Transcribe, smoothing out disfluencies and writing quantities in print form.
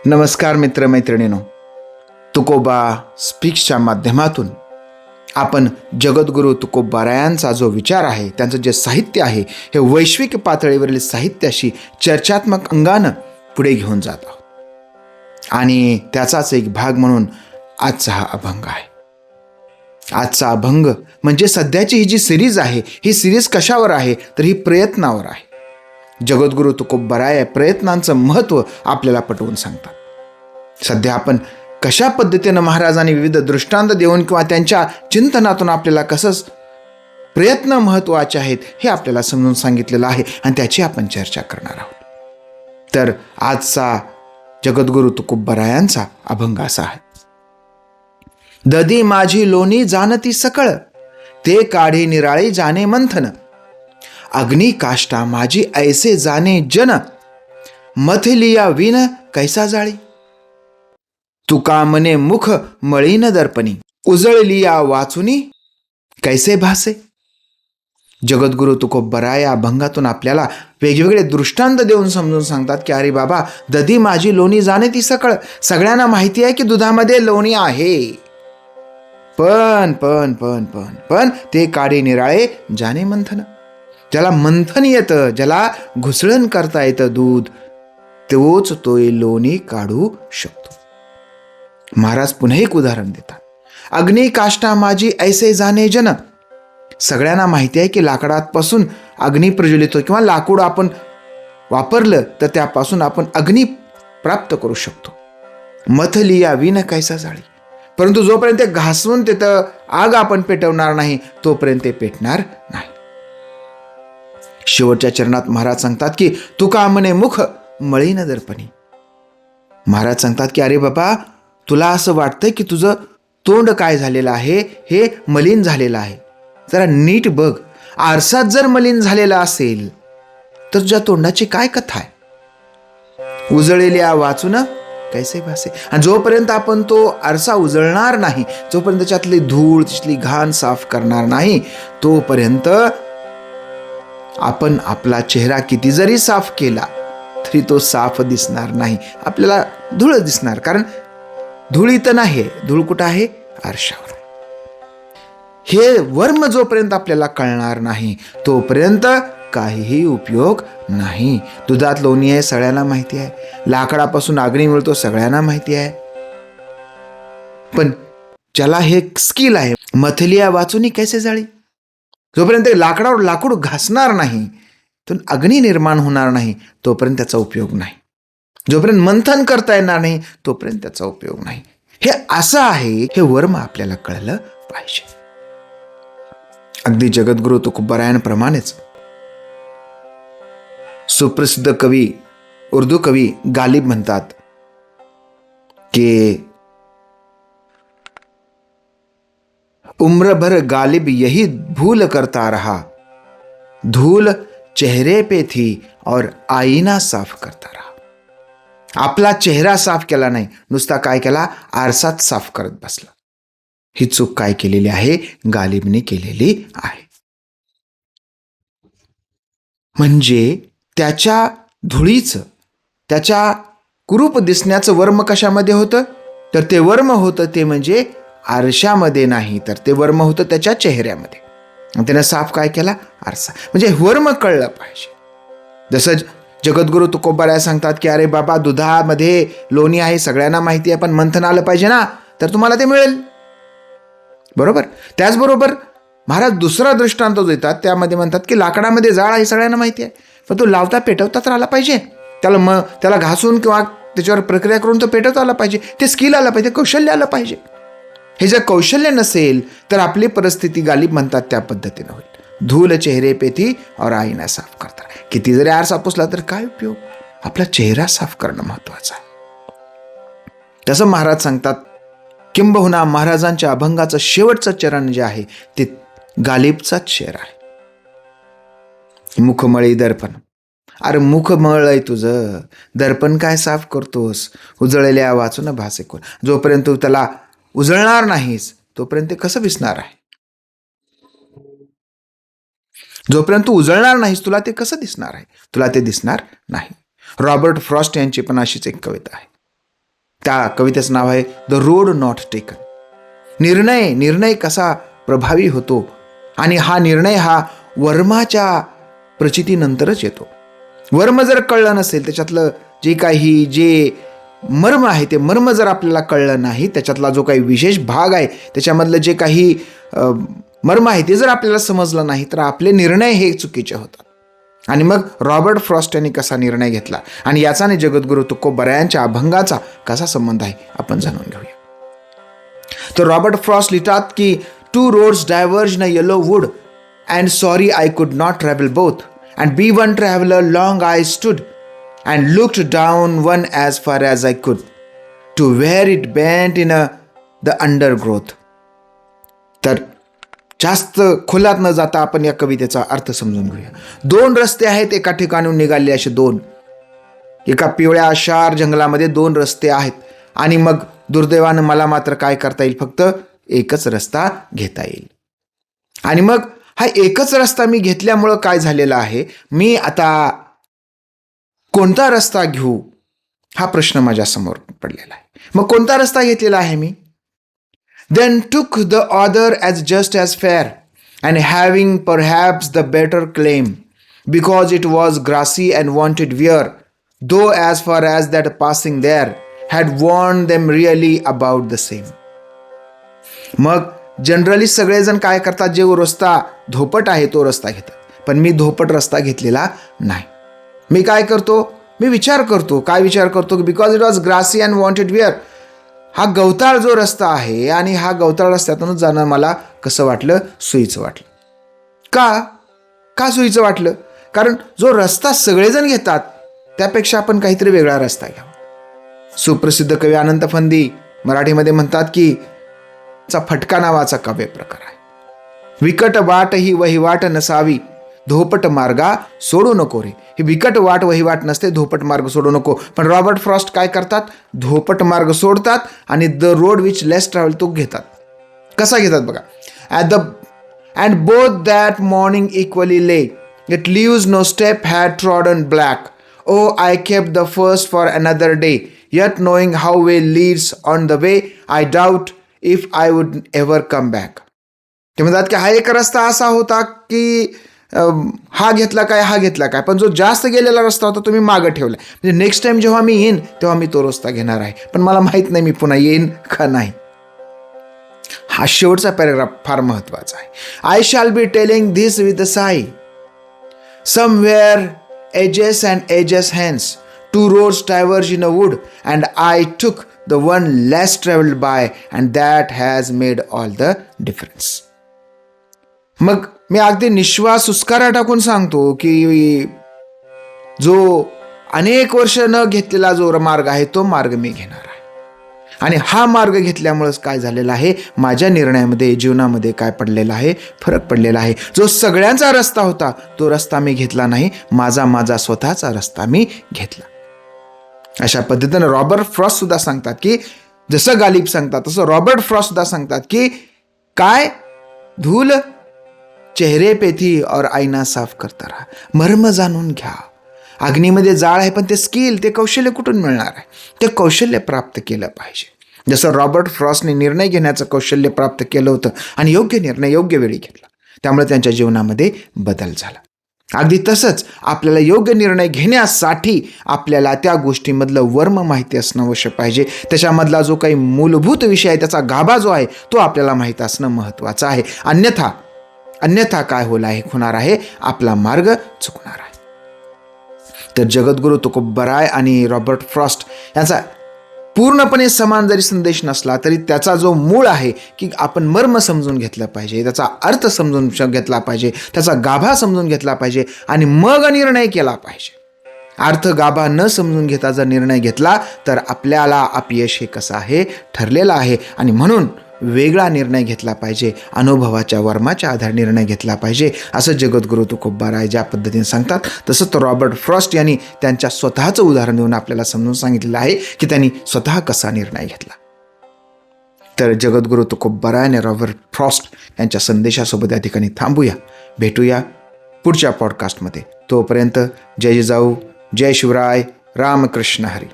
नमस्कार मित्रमैत्रिणींनो, तुकोबा स्पीक्सच्या माध्यमातून आपण जगद्गुरू तुकोबारायांचा जो विचार आहे, त्यांचं जे साहित्य आहे, हे वैश्विक पातळीवरील साहित्याशी चर्चात्मक अंगानं पुढे घेऊन जात आहोत. आणि त्याचाच एक भाग म्हणून आजचा हा अभंग आहे. आजचा अभंग म्हणजे सध्याची ही जी सिरीज आहे, ही सिरीज कशावर आहे तर ही प्रयत्नावर आहे. जगद्गुरू तुकोबाराय प्रयत्नांचं महत्त्व आपल्याला पटवून सांगतात. सध्या आपण कशा पद्धतीनं महाराजांनी विविध दृष्टांत देऊन किंवा त्यांच्या चिंतनातून आपल्याला कसं प्रयत्न महत्त्वाचे आहेत हे आपल्याला समजून सांगितलेलं आहे आणि त्याची आपण चर्चा करणार आहोत. तर आजचा जगद्गुरू तुकोबारायांचा अभंग असा आहे. ददी माझी लोणी जानती सकळ, ते काढी निराळी जाणे मंथन. अग्नि काष्टा माझी ऐसे जाणे जन, मथलिया विन कैसा जाळी. तुका मने मुख मळीन दर्पणी, उजळलिया वाचुनी कैसे भासे. जगद्गुरू तुकोबाराय या अभंगातून आपल्याला वेगवेगळे दृष्टांत देऊन समजून सांगतात की अरे बाबा, दधी माझी लोणी जाणे ती सकळ. सगळ्यांना माहिती आहे की दुधामध्ये लोणी आहे, पण पण पण पण पण ते काढे निराळे जाणे मंथन. ज्याला मंथन येतं, ज्याला घुसळण करता येतं दूध, तोच तो लोणी काढू शकतो. महाराज पुन्हा एक उदाहरण देतात. अग्नी काष्टा माझी ऐसे जाणे जन. सगळ्यांना माहिती आहे की लाकडापासून अग्नी प्रज्वलित होतो किंवा लाकूड आपण वापरलं तर त्यापासून आपण अग्नी प्राप्त करू शकतो. मथलिया विन कैसा जाळी. परंतु जोपर्यंत घासून तिथं आग आपण पेटवणार नाही तोपर्यंत ते पेटणार नाही. शेवटच्या चरणात महाराज सांगतात की तुका मने मुख मळीन दर्पणी. महाराज सांगतात की अरे बाबा, तुला असं वाटतंय की तुझं तोंड काय झालेलं आहे, हे मलिन झालेलं आहे. जरा नीट बघ. आरसात जर मलिन झालेला असेल तर तुझ्या तोंडाची काय कथा आहे. उजळलेल्या वाचून कैसे भासे. आणि जोपर्यंत आपण तो आरसा उजळणार नाही, जोपर्यंत त्याच्यातली धूळ तिथली घाण साफ करणार नाही, तोपर्यंत आपण आपला चेहरा किती जरी साफ केला तरी तो साफ दिसणार नाही. आपल्याला धूळ दिसणार, कारण धूळ इथं नाही, धूळ कुठं आहे, आरशावर. हे वर्म जोपर्यंत आपल्याला कळणार नाही तोपर्यंत काहीही उपयोग नाही. दुधात लोणी आहे सगळ्यांना माहिती आहे, लाकडापासून अग्नी मिळतो सगळ्यांना माहिती आहे, पण ज्याला हे स्किल आहे, मथलिया वाचुनी कैसे जाळी. जोपर्यंत लाकडावर लाकूड घासणार नाही, तो अग्नी निर्माण होणार नाही, तोपर्यंत त्याचा उपयोग नाही. जोपर्यंत मंथन करता येणार नाही तोपर्यंत त्याचा उपयोग नाही. हे असं आहे, हे वर्म आपल्याला कळलं पाहिजे. अगदी जगद्गुरू तुकोबारायांप्रमाणेच सुप्रसिद्ध कवी, उर्दू कवी गालिब म्हणतात की उम्र भर गालिब यही भूल करता रहा, धूल चेहरे पे थी और आईना साफ करता रहा. आपला चेहरा साफ केला नाही, नुसता काय केला, आरसात साफ करत बसला. ही चूक काय केलेली आहे, गालिबने केलेली आहे. म्हणजे त्याच्या धुळीचं, त्याच्या कुरूप दिसण्याचं वर्म कशामध्ये होतं तर ते वर्म होतं ते म्हणजे आरशामध्ये नाही, तर ते वर्म होतं त्याच्या चेहऱ्यामध्ये. त्यानं साफ काय केला, आरसा. म्हणजे वर्म कळलं पाहिजे. जसं जगद्गुरू तुकोबाराय सांगतात की अरे बाबा, दुधामध्ये लोणी आहे सगळ्यांना माहिती आहे, पण मंथन आलं पाहिजे ना, तर तुम्हाला ते मिळेल. बरोबर. त्याचबरोबर महाराज दुसरा दृष्टांत देतात, त्यामध्ये म्हणतात की लाकडामध्ये जाळ आहे सगळ्यांना माहिती आहे, पण तो लावता पेटवता तर आला पाहिजे. त्याला घासून किंवा त्याच्यावर प्रक्रिया करून तो पेटवता आला पाहिजे. ते स्किल आलं पाहिजे, कौशल्य आलं पाहिजे. हे जर कौशल्य नसेल तर आपली परिस्थिती गालिब म्हणतात त्या पद्धतीनं होईल. धूल चेहरे पे थी और आईना साफ करता. किती जरी आरसा पुसला तर काय उपयोग, आपला चेहरा साफ करणं महत्वाचं आहे. तसं महाराज सांगतात, किंबहुना महाराजांच्या अभंगाचं शेवटचं चरण जे आहे ते गालिबचाच शेर आहे. मुखमळी दर्पण. अरे मुखमळ आहे तुझं, दर्पण काय साफ करतोस, उजळलेल्या वाचून भासे कोण. जोपर्यंत तू त्याला उजळणार नाहीस तोपर्यंत कसं दिसणार आहे. जोपर्यंत तू उजळणार नाहीस तुला ते कसं दिसणार आहे, तुला ते दिसणार नाही. रॉबर्ट फ्रॉस्ट यांची पण अशीच एक कविता आहे. त्या कवितेचं नाव आहे द रोड नॉट टेकन. निर्णय कसा प्रभावी होतो, आणि हा निर्णय हा वर्माच्या प्रचितीनंतरच येतो. वर्म जर कळलं नसेल, त्याच्यातलं जे मर्म आहे ते मर्म जर आपल्याला कळलं नाही, त्याच्यातला जो काही विशेष भाग आहे, त्याच्यामधलं जे काही मर्म आहे ते जर आपल्याला समजलं नाही, तर आपले निर्णय हे चुकीचे होतात. आणि मग रॉबर्ट फ्रॉस्ट यांनी कसा निर्णय घेतला आणि याचाने जगद्गुरू तुकोबारायांच्या अभंगाचा कसा संबंध आहे आपण जाणून घेऊया. तर रॉबर्ट फ्रॉस्ट लिहितात की two roads diverge in a yellow wood and sorry I could not travel both and be one traveller long I stood and looked down one as far as I could to where it bent in the undergrowth. तर जास्त खोलात न जाता आपण या कवितेचा अर्थ समजून घेऊया. दोन रस्ते आहेत एका ठिकाणून निघाले, असे दोन. एका पिवळ्या शार जंगलामध्ये दोन रस्ते आहेत, आणि मग दुर्दैवानं मला मात्र काय करता येईल, फक्त एकच रस्ता घेता येईल. आणि मग हा एकच रस्ता मी घेतल्यामुळं काय झालेलं आहे, मी आता कोणता रस्ता घेऊ हा प्रश्न माझ्या समोर पडलेला आहे. मग कोणता रस्ता घेतलेला आहे मी? Then took the other as just as fair and having perhaps the better claim because it was grassy and wanted wear, though as far as that passing there had warned them really about the same. मग generally सगळेजण काय करतात, जे रस्ता धोपट आहे तो रस्ता घेतात, पण मी धोपट रस्ता घेतलेला नाही. मी काय करतो, मी विचार करतो. काय विचार करतो? Because it was grassy and wanted wear. हा गवताळ जो रस्ता आहे, आणि हा गवताळ रस्त्यातूनच जाणं मला कसं वाटलं, सोयीचं वाटलं. का सोयीचं वाटलं? कारण जो रस्ता सगळेजण घेतात त्यापेक्षा आपण काहीतरी वेगळा रस्ता घ्यावा. सुप्रसिद्ध कवी अनंत फंदी मराठीमध्ये म्हणतात की फटका नावाचा काव्य प्रकार आहे. विकट वाट ही वहिवाट नसावी, धोपट मार्गा सोडू नको रे. ही विकट वाट वहिवाट नसते, धोपट मार्ग सोडू नको. पण रॉबर्ट फ्रॉस्ट काय करतात, धोपट मार्ग सोडतात आणि the road which less travel तो घेतात. कसा घेतात बघा. And both that morning equally lay, it leaves no step had trodden black. Oh I kept the first for another day, yet knowing how way leads on the way, I doubt if I would ever come back. ते म्हणतात की हा एक रस्ता असा होता की हा घेतला काय, पण जो जास्त गेलेला रस्ता होता तुम्ही मागं ठेवला. म्हणजे नेक्स्ट टाइम जेव्हा मी येईन तेव्हा मी तो रस्ता घेणार आहे, पण मला माहीत नाही मी पुन्हा येईन का नाही. हा शेवटचा पॅराग्राफ फार महत्वाचा आहे. I shall be telling this with a sigh, somewhere ages and ages hence, two roads diverge in a wood, and I took the one less traveled by, and that has made all the difference. मग मी अगदी निश्वास सुस्कारा टाकून सांगतो की जो अनेक वर्ष न घेतलेला जो मार्ग आहे तो मार्ग मी घेणार आहे. आणि हा मार्ग घेतल्यामुळेच काय झालेलं आहे, माझ्या निर्णयामध्ये, जीवनामध्ये काय पडलेला आहे, फरक पडलेला आहे. जो सगळ्यांचा रस्ता होता तो रस्ता मी घेतला नाही, माझा स्वतःचा रस्ता मी घेतला. अशा पद्धतीनं रॉबर्ट फ्रॉस्ट सुद्धा सांगतात की, जसं गालिब सांगतात तसं रॉबर्ट फ्रॉस्ट सुद्धा सांगतात की काय, धूल चेहरे पे थी और आईना साफ करता रहा. मर्म जाणून घ्या. अग्नीमध्ये जाळ आहे, पण ते स्किल, ते कौशल्य कुठून मिळणार आहे? ते कौशल्य प्राप्त केलं पाहिजे. जसं रॉबर्ट फ्रॉस्टने निर्णय घेण्याचं कौशल्य प्राप्त केलं होतं आणि योग्य निर्णय योग्य वेळी घेतला, त्यामुळे त्यांच्या जीवनामध्ये बदल झाला. अगदी तसंच आपल्याला योग्य निर्णय घेण्यासाठी आपल्याला त्या गोष्टीमधलं वर्म माहिती असणं आवश्यक पाहिजे. त्याच्यामधला जो काही मूलभूत विषय आहे, त्याचा गाभा जो आहे तो आपल्याला माहीत असणं महत्त्वाचं आहे. अन्यथा काय होणार आहे, आपला मार्ग चुकणार आहे. तर जगद्गुरू तुकोबाराय आणि रॉबर्ट फ्रॉस्ट यांचा पूर्णपणे समान जरी संदेश नसला तरी त्याचा जो मूळ आहे की आपण मर्म समजून घेतलं पाहिजे, त्याचा अर्थ समजून घेतला पाहिजे, त्याचा गाभा समजून घेतला पाहिजे आणि मग निर्णय केला पाहिजे. अर्थ गाभा न समजून घेता जर निर्णय घेतला तर आपल्याला अपयश हे कसं आहे ठरलेलं आहे. आणि म्हणून वेगळा निर्णय घेतला पाहिजे, अनुभवाच्या वर्माच्या आधारे निर्णय घेतला पाहिजे, असं जगद्गुरू तुकोबाराय ज्या पद्धतीने सांगतात तसं तर रॉबर्ट फ्रॉस्ट यांनी त्यांच्या स्वतःचं उदाहरण देऊन आपल्याला समजून सांगितलेलं आहे की त्यांनी स्वतः कसा निर्णय घेतला. तर जगद्गुरू तुकोबाराय आणि रॉबर्ट फ्रॉस्ट यांच्या संदेशासोबत या ठिकाणी थांबूया. भेटूया पुढच्या पॉडकास्टमध्ये. तोपर्यंत जय जिजाऊ, जय शिवराय, रामकृष्ण हरी.